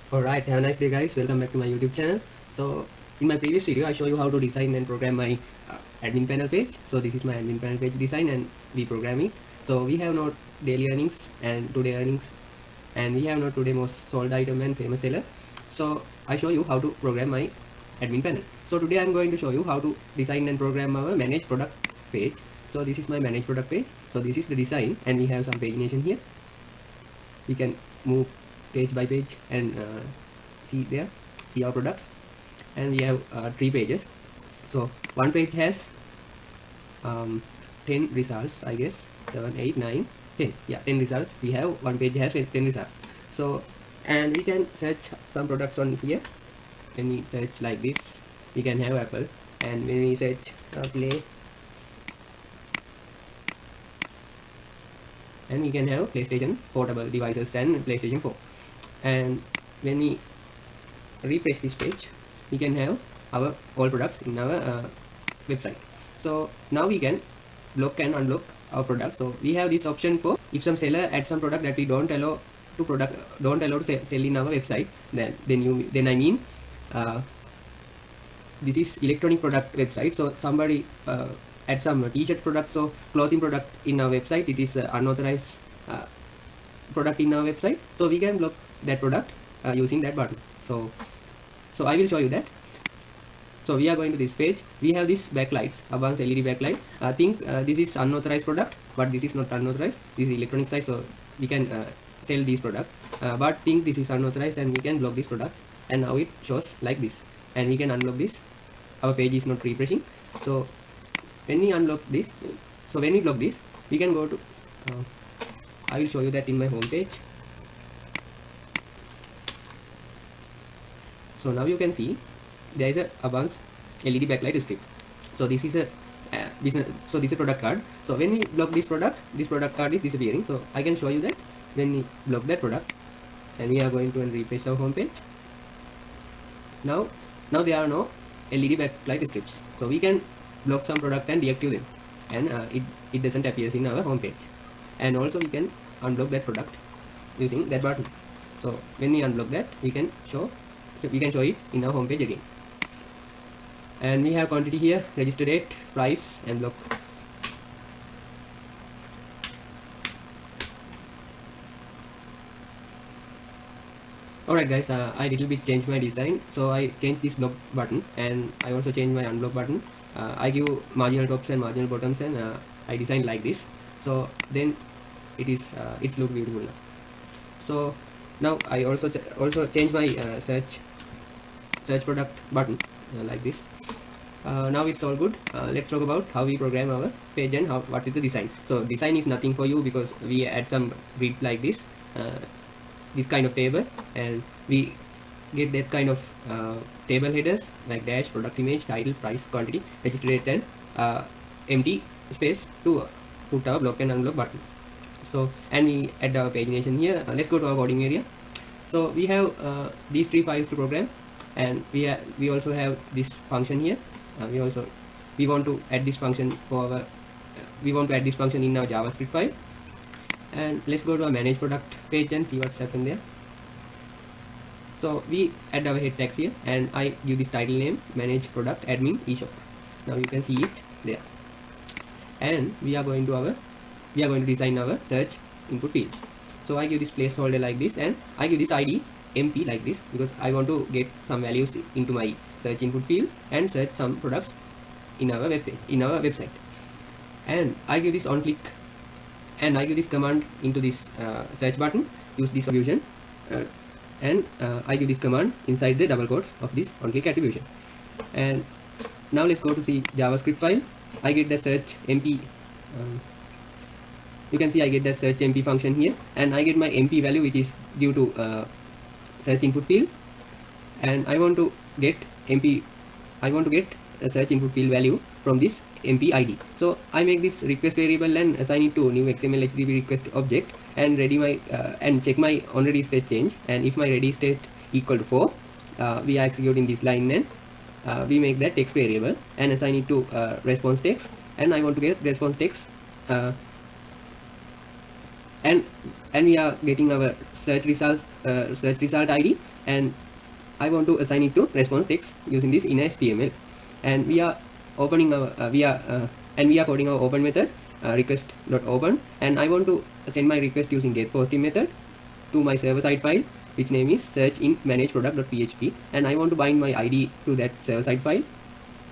Alright, have a nice day guys, welcome back to my YouTube channel. So in my previous video I show you how to design and program my admin panel page. So this is my admin panel page design and we program it. So we have no daily earnings and today earnings, and we have no today most sold item and famous seller. So I show you how to program my admin panel. So today I'm going to show you how to design and program our manage product page. So this is my manage product page. So this is the design and we have some pagination here. We can move page by page and see our products, and we have 3 pages. So one page has 10 results, I guess 7 8 9 10, yeah, 10 results. We have one page has 10 results. So and we can search some products on here. When we search like this, we can have Apple, and when we search play, and we can have PlayStation portable devices and PlayStation 4. And when we refresh this page, we can have our all products in our website. So now we can block and unblock our product. So we have this option for if some seller adds some product that we don't allow to sell in our website, then I mean this is electronic product website. So somebody add some t-shirt products or clothing product in our website, it is unauthorized product in our website, so we can block that product using that button. So I will show you that. So we are going to this page. We have this backlights, advanced LED backlight. I think this is unauthorized product, but this is not unauthorized, this is electronic site, so we can sell this product, but think this is unauthorized, and we can block this product. And now it shows like this, and we can unblock this. Our page is not refreshing. So when we unlock this, so when we block this, we can go to I will show you that in my home page. So now you can see there is a advanced LED backlight script. So this is a business, so this is a product card. So when we block this product card is disappearing. So I can show you that when we block that product, and we are going to refresh our home page. Now there are no LED backlight scripts, so we can block some product and deactivate them, and it doesn't appear in our home page. And also we can unblock that product using that button. So when we unblock that, we can show it in our home page again. And we have quantity here, register date, price, and block. Alright guys, I little bit changed my design. So I changed this block button, and I also changed my unblock button. I give marginal tops and marginal bottoms, and I designed like this. So then it's look beautiful now. So now I also change my search product button like this. Now it's all good. Let's talk about how we program our page and what is the design. So design is nothing for you, because we add some grid like this kind of table, and we get that kind of table headers like dash, product image, title, price, quantity, register date, and empty space to put our block and unblock buttons. So and we add our pagination here. Let's go to our coding area. So we have these 3 files to program, and we also have this function here. We want to add this function for our in our JavaScript file. And let's go to our manage product page and see what's happened there. So we add our head tags here, and I give this title name manage product admin eShop. Now you can see it there. And we are going to design our search input field. So I give this placeholder like this, and I give this ID MP like this, because I want to get some values into my search input field and search some products in our web page, in our website. And I give this on click, and I give this command into this search button, use this attribution, and I give this command inside the double quotes of this on click attribution. And now let's go to the JavaScript file. I get the search MP. You can see I get the search MP function here, and I get my MP value, which is due to search input field, and I want to get a search input field value from this MP ID. So I make this request variable and assign it to new XML HTTP request object, and ready my and check my onReady state change. And if my ready state equal to 4, we are executing this line, and we make that text variable and assign it to response text. And I want to get response text and we are getting our search result ID, and I want to assign it to response text using this in HTML, and we are opening our we are coding our open method, request.open, and I want to send my request using getPostIn method to my server side file, which name is search in manage-product.php, and I want to bind my ID to that server side file,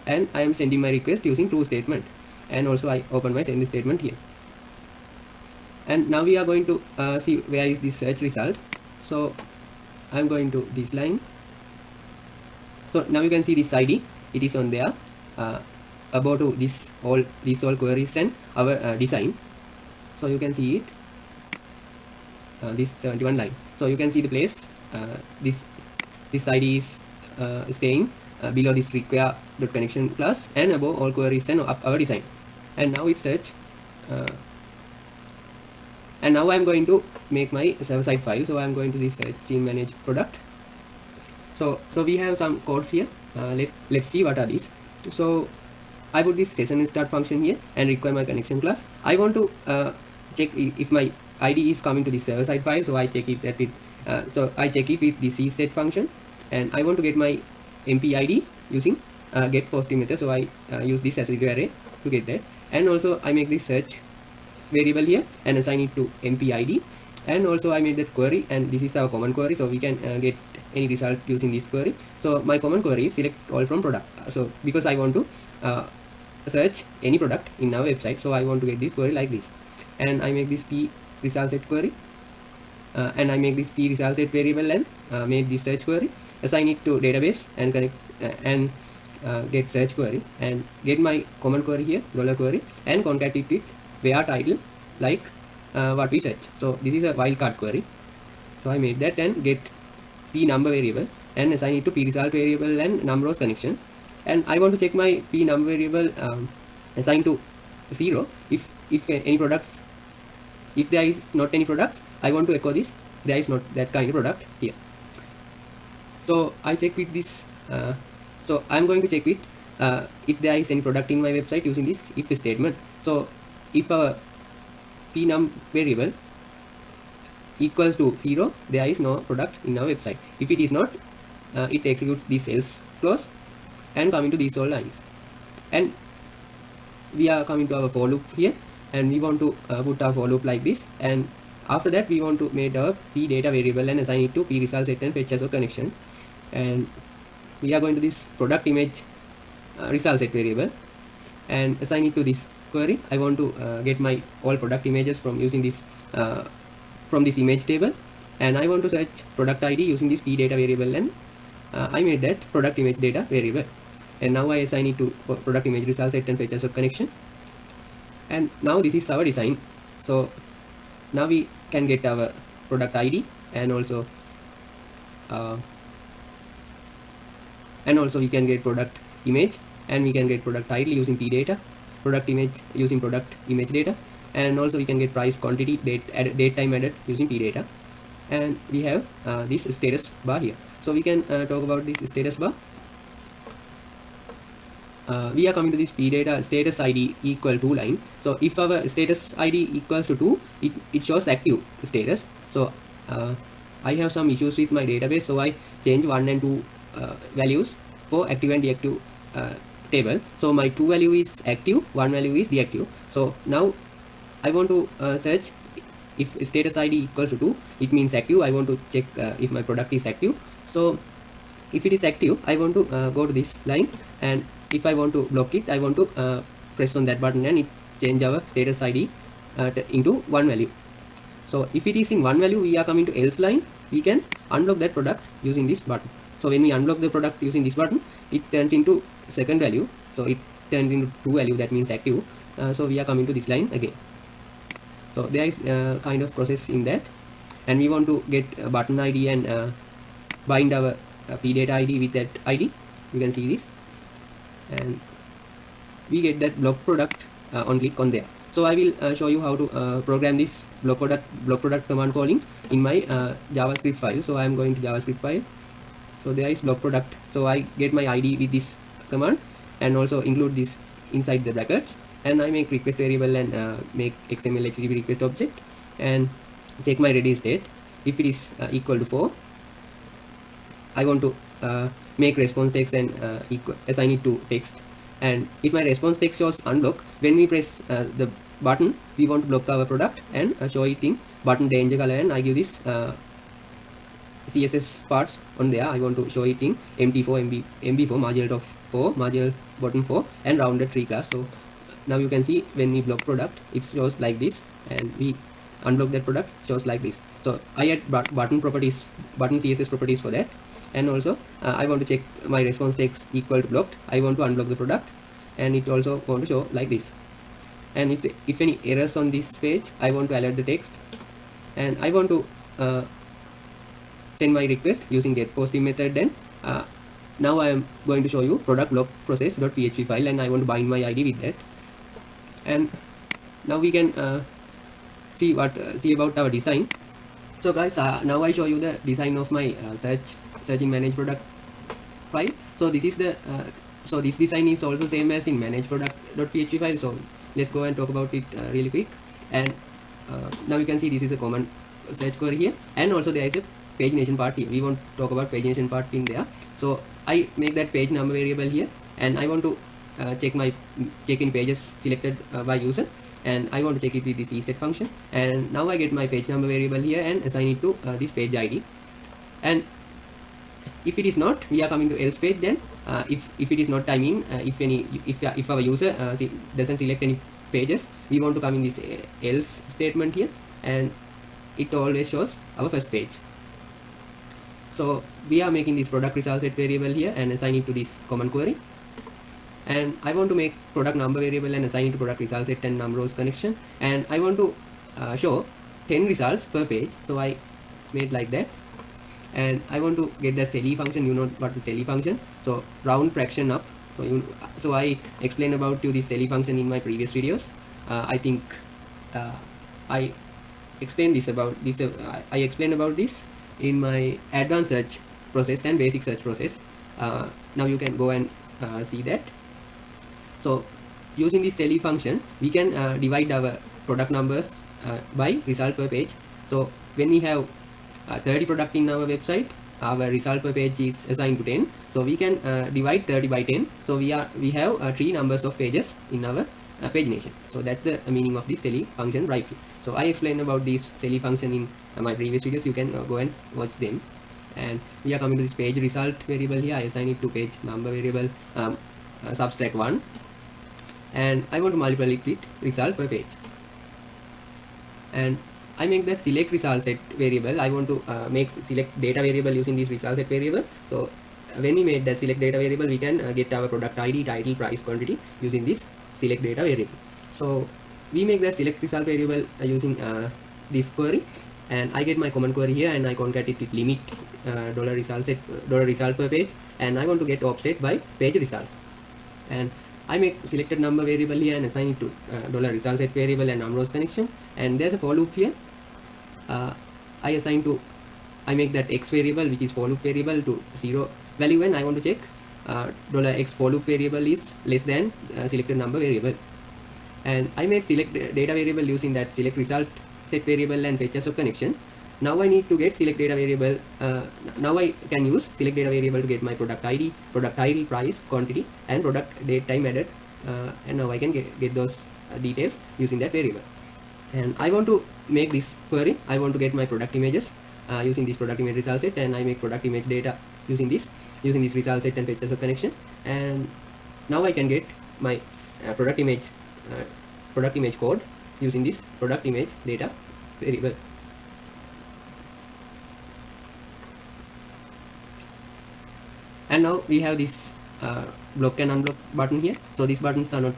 and I am sending my request using true statement, and also I open my send statement here. And now we are going to see where is this search result. So I'm going to this line. So now you can see this ID, it is on there about to these all queries and our design. So you can see it, this 71 line. So you can see the place this ID is staying below this require.connection class and above all queries and our design. And now it search, and now I'm going to make my server side file. So I'm going to this search in manage product. So we have some codes here. Let's see what are these. So I put this session start function here and require my connection class. I want to check if my ID is coming to the server side file. So I check it that it so I check it with the cset function, and I want to get my MP ID using getPostIn method. So I use this as a array to get that, and also I make this search variable here and assign it to MP ID, and also I made that query, and this is our common query, so we can get any result using this query. So my common query is select all from product. So because I want to search any product in our website, so I want to get this query like this, and I make this p result set query, and I make this p result set variable and make this search query, assign it to database and connect and get search query, and get my common query here $query and concat it with where title like what we search. So this is a wildcard query, so I made that, and get p number variable and assign it to p result variable and number of connection. And I want to check my p number variable assigned to 0 if any products, if there is not any products, I want to echo this there is not that kind of product here. So I check with this so I'm going to check with if there is any product in my website using this if statement. So if our p num variable equals to 0, there is no product in our website. If it is not, it executes this else clause and coming to these all lines. And we are coming to our for loop here, and we want to put our for loop like this, and after that we want to make our p data variable and assign it to p result set and fetch as a connection. And we are going to this product image result set variable and assign it to this query. I want to get my all product images from using this from this image table, and I want to search product ID using this p data variable, and I made that product image data variable, and now I assign it to product image result set and fetch as a connection. And now this is our design. So now we can get our product ID and also we can get product image, and we can get product title using p data, product image using product image data, and also we can get price, quantity, date time added using p data, and we have this status bar here. So we can talk about this status bar. We are coming to this p data status ID equal to line. So if our status ID equals to 2, it shows active status. So I have some issues with my database, so I change 1 and 2 values for active and deactive table. So my 2 value is active, 1 value is deactive. So now I want to search if status ID equals to 2, it means active. I want to check if my product is active. So if it is active, I want to go to this line, and if I want to block it, I want to press on that button, and it change our status ID into 1 value. So if it is in 1 value, we are coming to else line. We can unblock that product using this button. So when we unblock the product using this button, it turns into second value. So it turns into 2 value, that means active. So we are coming to this line again. So there is kind of process in that, and we want to get a button ID and bind our p data ID with that ID. You can see this, and we get that block product on click on there. So I will show you how to program this block product command calling in my JavaScript file. So I am going to JavaScript file. So there is block product. So I get my ID with this command and also include this inside the brackets, and I make request variable and make XML HTTP request object, and check my release date. If it is equal to 4, I want to make response text and assign it to text. And if my response text shows unblock, when we press the button, we want to block our product and show it in button danger color, and I give this CSS parts on there. I want to show it in MT4, MB4, marginal top 4, marginal bottom 4, and rounded 3 class. So now you can see when we block product, it shows like this, and we unblock that product, shows like this. So I add button properties, button CSS properties for that. And also I want to check my response text equal to blocked. I want to unblock the product, and it also want to show like this. And if any errors on this page, I want to alert the text, and I want to send my request using get posting method. Then now I am going to show you product block process.php file, and I want to bind my ID with that. And now we can see about our design. So guys, now I show you the design of my searching manage product file. So this is the so this design is also same as in manage product.php file. So let's go and talk about it really quick. And now you can see this is a common search query here, and also there is a pagination part here. We want to talk about pagination part in there. So I make that page number variable here, and I want to check in pages selected by user, and I want to check it with this set function. And now I get my page number variable here and assign it to this page ID. And if it is not, we are coming to else page. Then if it is not, I mean if our user doesn't select any pages, we want to come in this else statement here, and it always shows our first page. So we are making this product result set variable here and assign it to this common query. And I want to make product number variable and assign it to product result set and num rows connection. And I want to show 10 results per page. So I made like that. And I want to get the SELI function. You know what the SELI function? So round fraction up. So I explained about you this SELI function in my previous videos. I think I explained about this in my advanced search process and basic search process. Now you can go and see that. So using this SELI function, we can divide our product numbers by result per page. So when we have 30 product in our website, our result per page is assigned to 10. So we can divide 30 by 10. So we have 3 numbers of pages in our pagination. So that's the meaning of this SELI function briefly. So I explained about this SELI function in my previous videos. You can go and watch them. And we are coming to this page result variable here. I assign it to page number variable subtract 1, and I want to multiply it with result per page. And I make that select result set variable. I want to make select data variable using this result set variable. So when we made that select data variable, we can get our product ID, title, price, quantity using this select data variable. So we make that select result variable using this query, and I get my common query here, and I concat it with limit $result per page, and I want to get offset by page results. And I make selected number variable here and assign it to $result set variable and num rows connection. And there's a for loop here. I make that x variable, which is for loop variable, to 0 value when I want to check $x for loop variable is less than selected number variable. And I made select data variable using that select result set variable and fetch as of connection. Now I need to get select data variable. Now I can use select data variable to get my product ID, product title, price, quantity, and product date time added. And now I can get those details using that variable. And I want to make this query. I want to get my product images using this product image result set, and I make product image data using this result set and fetch as of connection. And now I can get my product image code using this product image data variable. And now we have this block and unblock button here. So these buttons are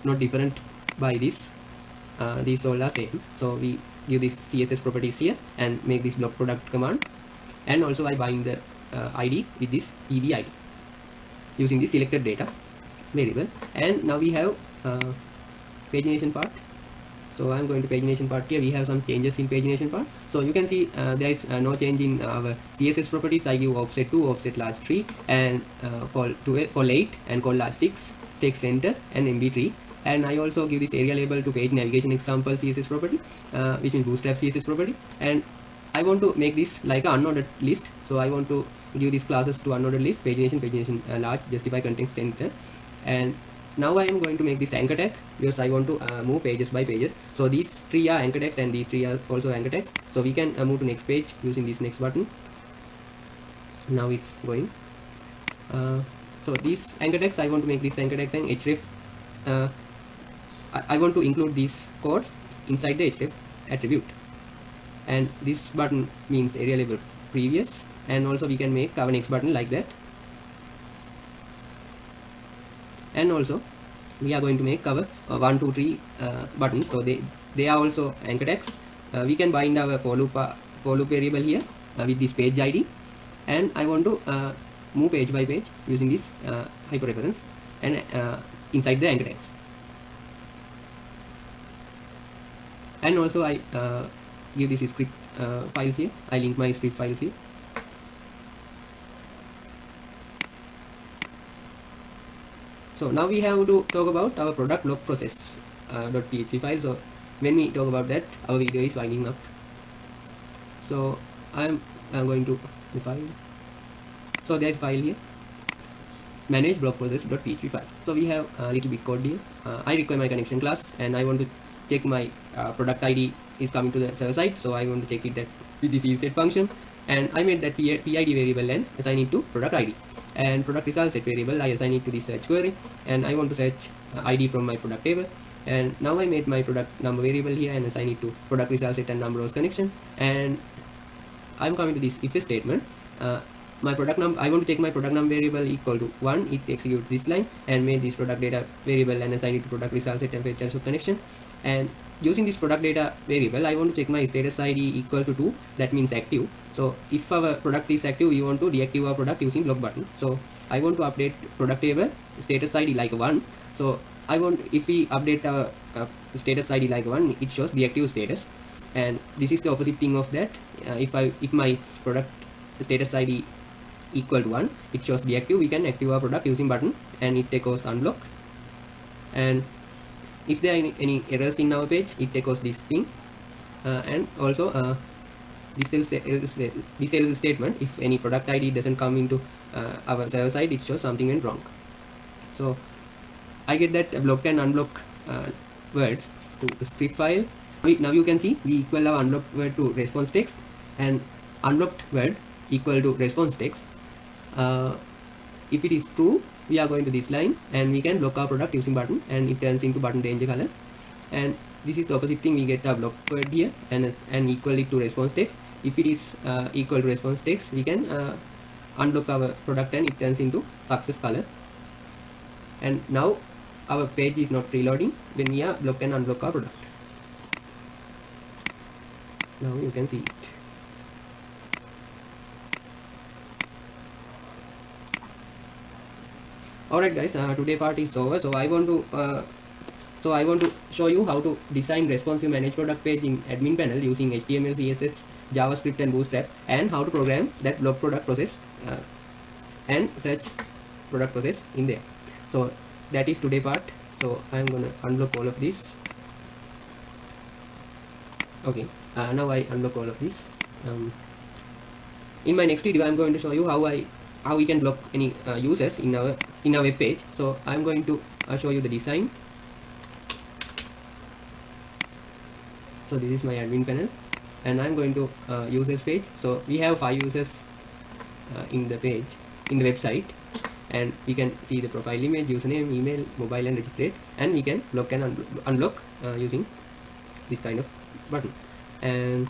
not different by this. These all are same. So we give this CSS properties here and make this block product command. And also I bind the ID with this ED ID using this selected data variable. And now we have pagination part. So I'm going to pagination part here. We have some changes in pagination part. So you can see there is no change in our CSS properties. I give offset 2, offset large 3, and call 8 and call large 6, text center and MB3. and I also give this area label to page navigation example CSS property, which means Bootstrap CSS property, and I want to make this like an unordered list. So I want to give these classes to unordered list, pagination large, justify context center, and now I am going to make this anchor tag because I want to move pages by pages. So these three are anchor tags and these three are also anchor tags. So we can move to next page using this next button. Now it's going. So these anchor tags, I want to make this anchor tags and href. I want to include these codes inside the href attribute. And this button means area label previous, and also we can make our next button like that. And also we are going to make our 1, 2, 3 buttons. So they are also anchor tags. We can bind our for loop variable here with this page ID, and I want to move page by page using this hyperreference and inside the anchor tags. And also I give this script files here. I link my script files here. So now we have to talk about our product log process .php file. So when we talk about that, our video is winding up. So I'm going to the file. So there's file here, manage blog process.php file. So we have a little bit code here. I require my connection class, and I want to check my product ID is coming to the server side. So I want to check it that with this set function, and I made that PID variable and assign it to product ID. And product result set variable, I assign it to this search query, and I want to search ID from my product table. And now I made my product number variable here and assign it to product result set and number rows connection. And I'm coming to this if statement. My product number, I want to check my product number variable equal to 1. It executes this line and made this product data variable and assign it to product result set and fetch transfer connection. And using this product data variable, I want to check my status ID equal to 2. That means active. So if our product is active, we want to deactivate our product using log button. So I want to update product table status ID like 1. So I want, if we update our status ID like 1, it shows deactive status. And this is the opposite thing of that. If my product status ID equal to 1, it shows deactive. We can activate our product using button, and it echoes unblock. And if there are any errors in our page, it echoes this thing. And also this else statement, if any product ID doesn't come into our server side, it shows something went wrong. So I get that block and unblock words to the script file. Now you can see we equal our unblocked word to response text and unblocked word equal to response text. If it is true, we are going to this line and we can block our product using button, and it turns into button danger color. And this is the opposite thing. We get a block word here and equal it to response text. If it is equal to response text, we can unblock our product and it turns into success color. And now our page is not reloading when we are block and unblock our product. Now you can see it. Alright guys, today part is over. So I want to show you how to design responsive manage product page in admin panel using HTML, CSS, JavaScript and Bootstrap, and how to program that blog product process and search product process in there. So that is today part. So I am gonna unblock all of this. Okay, now I unblock all of this. In my next video, I am going to show you how we can block any users in our web page. So I am going to show you the design. So this is my admin panel, and I am going to users page. So we have 5 users in the page, in the website, and we can see the profile image, username, email, mobile and register, and we can block and unblock using this kind of button. And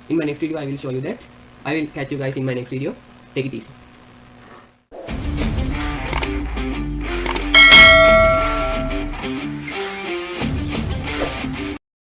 in my next video I will show you that. I will catch you guys in my next video. Take it easy.